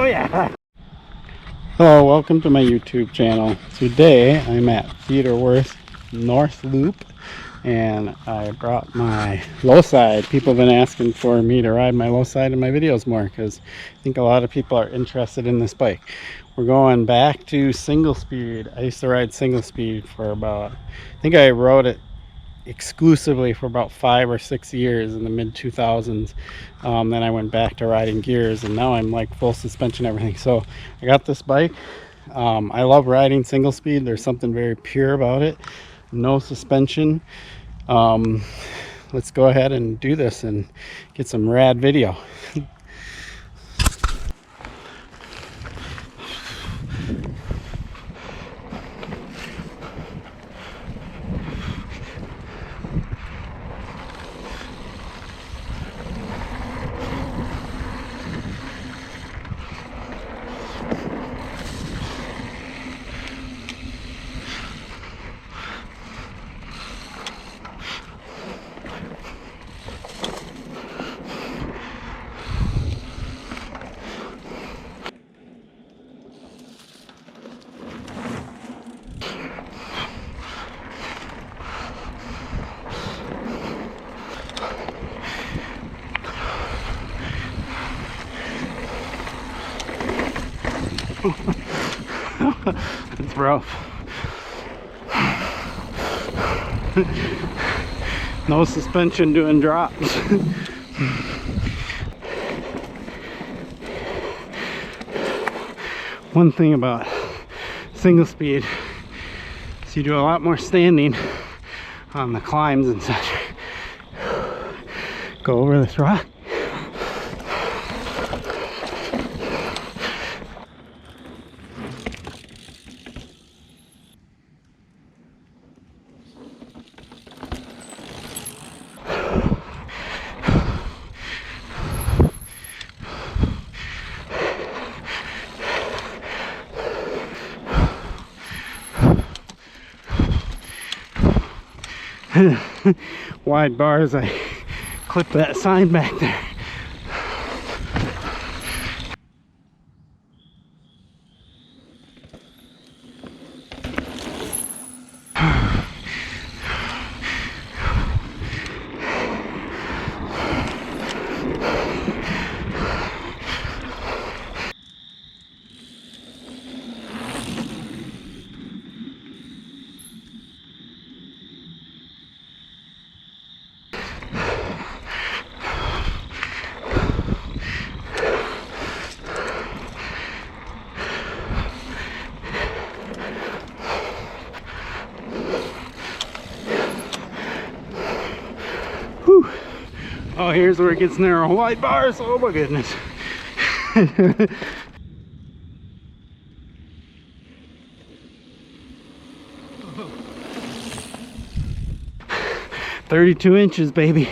Oh yeah! Hello, welcome to my YouTube channel. Today I'm at Theodore Wirth North Loop and I brought my Lowside. People have been asking for me to ride my Lowside in my videos more because I think a lot of people are interested in this bike. We're going back to single speed. I used to ride single speed for about, I think I rode it exclusively for about 5 or 6 years in the mid 2000s. Then I went back to riding gears and now I'm like full suspension, everything. So I got this bike. I love riding single speed. There's something very pure about it. No suspension. Let's go ahead and do this and get some rad video. It's rough. No suspension doing drops. One thing about single speed is you do a lot more standing on the climbs and such. Go over this rock. Wide bars, I clip that sign back there. Oh, here's where it gets narrow. Wide bars, oh my goodness. 32 inches, baby.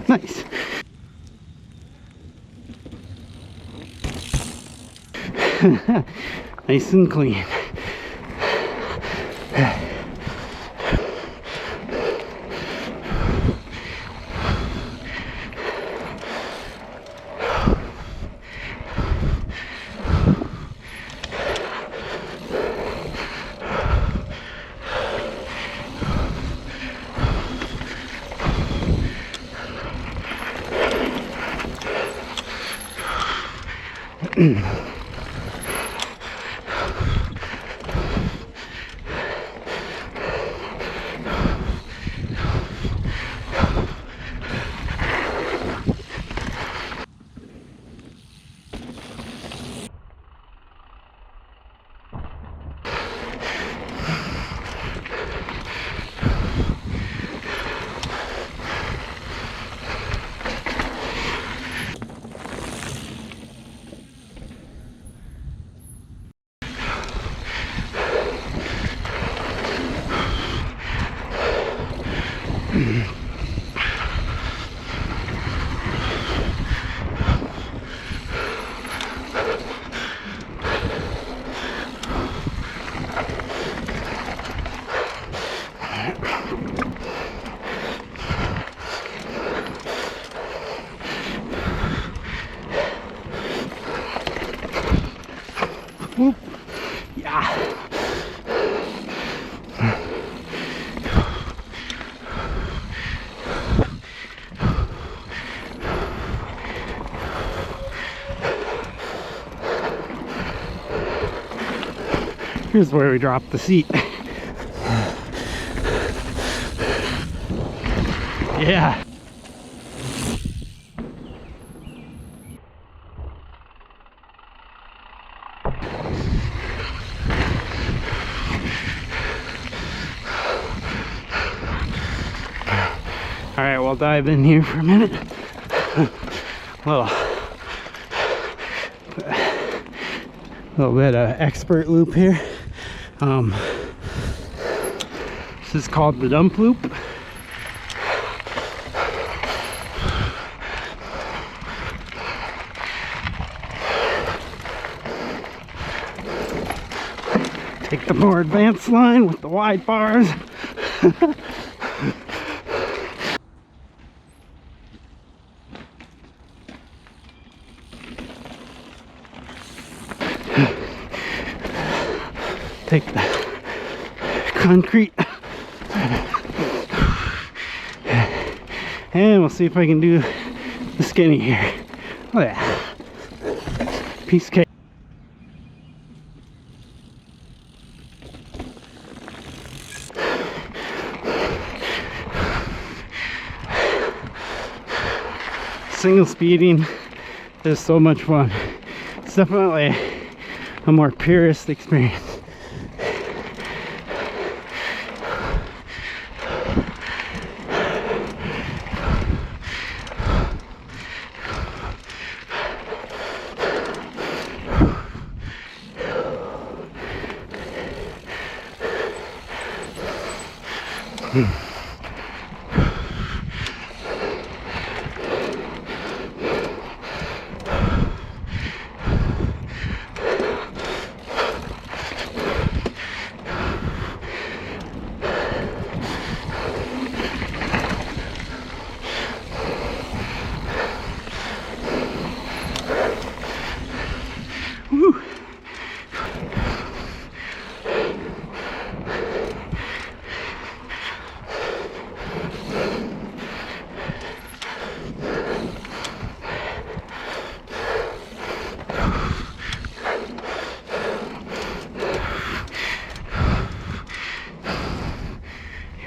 Nice. Nice and clean. Whoop. Yeah. Here's where we drop the seat. Yeah. All right, we'll dive in here for a minute. Little bit of expert loop here. This is called the dump loop. Take the more advanced line with the wide bars. Take the concrete. And we'll see if I can do the skinny here. Oh yeah. Piece of cake. Single speeding is so much fun. It's definitely a more purist experience.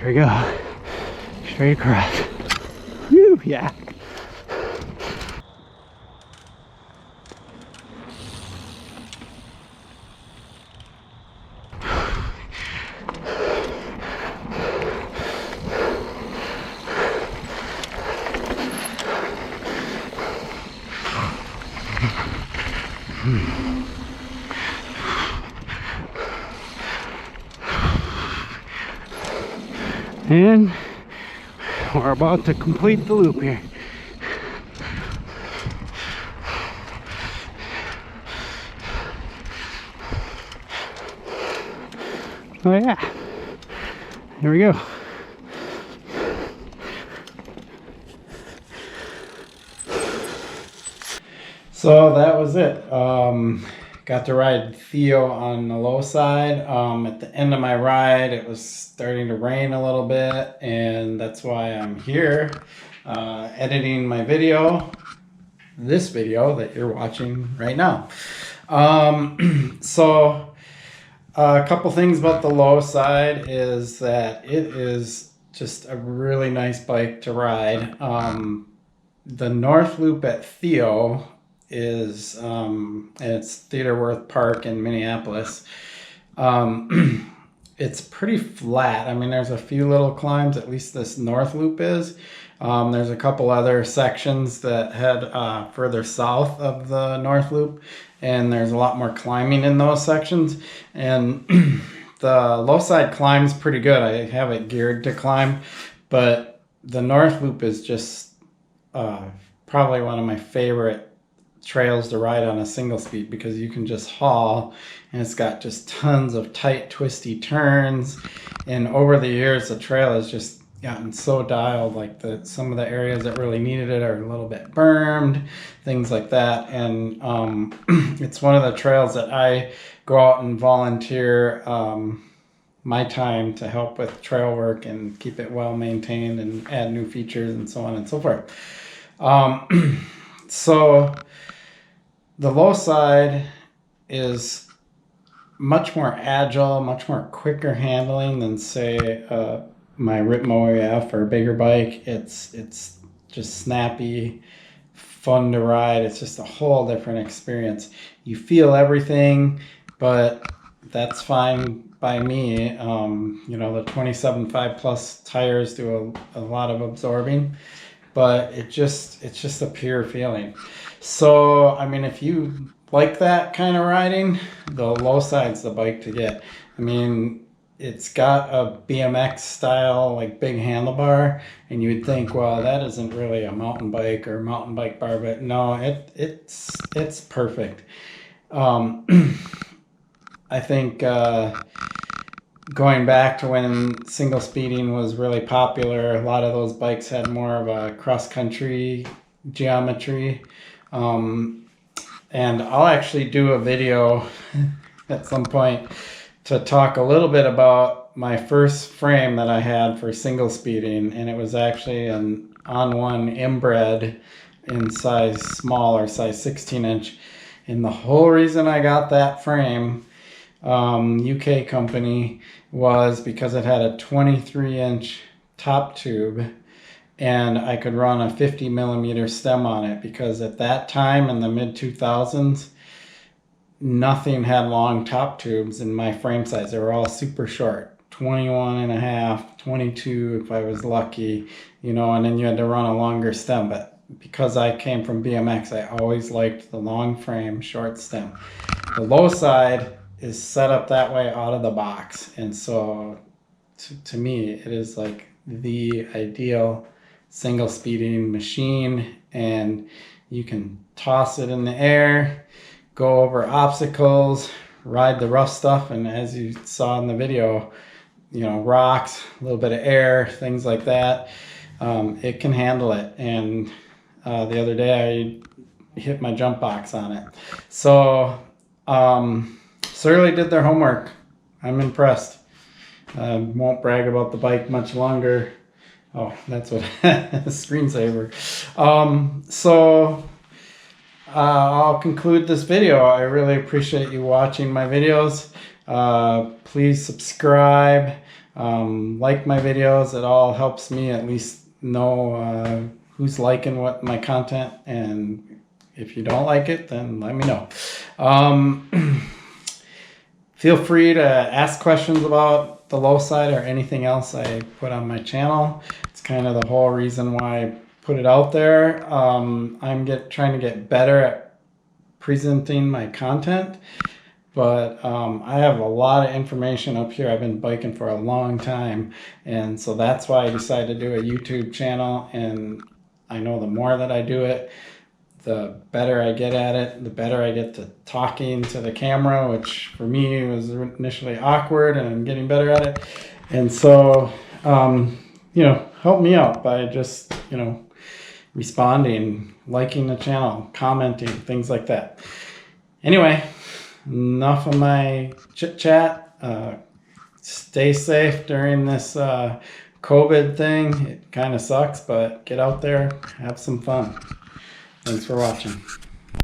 Here we go. Straight across. Whew, yeah. And we're about to complete the loop here. Oh yeah, here we go. So that was it. Got to ride Theo on the low side. At the end of my ride, it was starting to rain a little bit, and that's why I'm here editing my video, this video that you're watching right now. So a couple things about the low side is that it is just a really nice bike to ride. The North Loop at Theo is it's Theodore Wirth Park in Minneapolis. It's pretty flat. I mean, there's a few little climbs, at least this North Loop is. There's a couple other sections that head further south of the North Loop, and there's a lot more climbing in those sections. And the low side climbs pretty good. I have it geared to climb, but the North Loop is just probably one of my favorite trails to ride on a single speed, because you can just haul, and it's got just tons of tight twisty turns. And over the years the trail has just gotten so dialed, like some of the areas that really needed it are a little bit bermed, things like that. And it's one of the trails that I go out and volunteer my time to help with trail work and keep it well maintained and add new features and so on and so forth. So the low side is much more agile, much more quicker handling than, say, my Ripmo EF or bigger bike. It's just snappy, fun to ride. It's just a whole different experience. You feel everything, but that's fine by me. You know, the 27.5 plus tires do a lot of absorbing, but it's just a pure feeling. So, I mean, if you like that kind of riding, the low side's the bike to get. I mean, it's got a BMX style, like big handlebar, and you would think, well, that isn't really a mountain bike or mountain bike bar, but no, it's perfect. I think going back to when single speeding was really popular, a lot of those bikes had more of a cross-country geometry. And I'll actually do a video at some point to talk a little bit about my first frame that I had for single speeding, and it was actually an on-one inbred in size small, or size 16 inch. And the whole reason I got that frame, UK company, was because it had a 23-inch top tube, and I could run a 50 millimeter stem on it, because at that time in the mid 2000s, nothing had long top tubes in my frame size. They were all super short, 21 and a half, 22 if I was lucky, you know, and then you had to run a longer stem. But because I came from BMX, I always liked the long frame, short stem. The low side is set up that way out of the box, and so to me it is like the ideal single speeding machine. And you can toss it in the air, go over obstacles, ride the rough stuff, and as you saw in the video, you know, rocks, a little bit of air, things like that. It can handle it. And the other day I hit my jump box on it. So Surly did their homework. I'm impressed. Won't brag about the bike much longer. Oh, that's what screensaver. So I'll conclude this video. I really appreciate you watching my videos. Please subscribe, like my videos. It all helps me at least know who's liking what my content, and if you don't like it, then let me know. Feel free to ask questions about the Lowside or anything else I put on my channel. It's kind of the whole reason why I put it out there. I'm trying to get better at presenting my content, but I have a lot of information up here. I've been biking for a long time, and so that's why I decided to do a YouTube channel. And I know the more that I do it, the better I get at it, the better I get to talking to the camera, which for me was initially awkward, and I'm getting better at it. And so, help me out by just, responding, liking the channel, commenting, things like that. Anyway, enough of my chit chat. Stay safe during this COVID thing. It kind of sucks, but get out there, have some fun. Thanks for watching.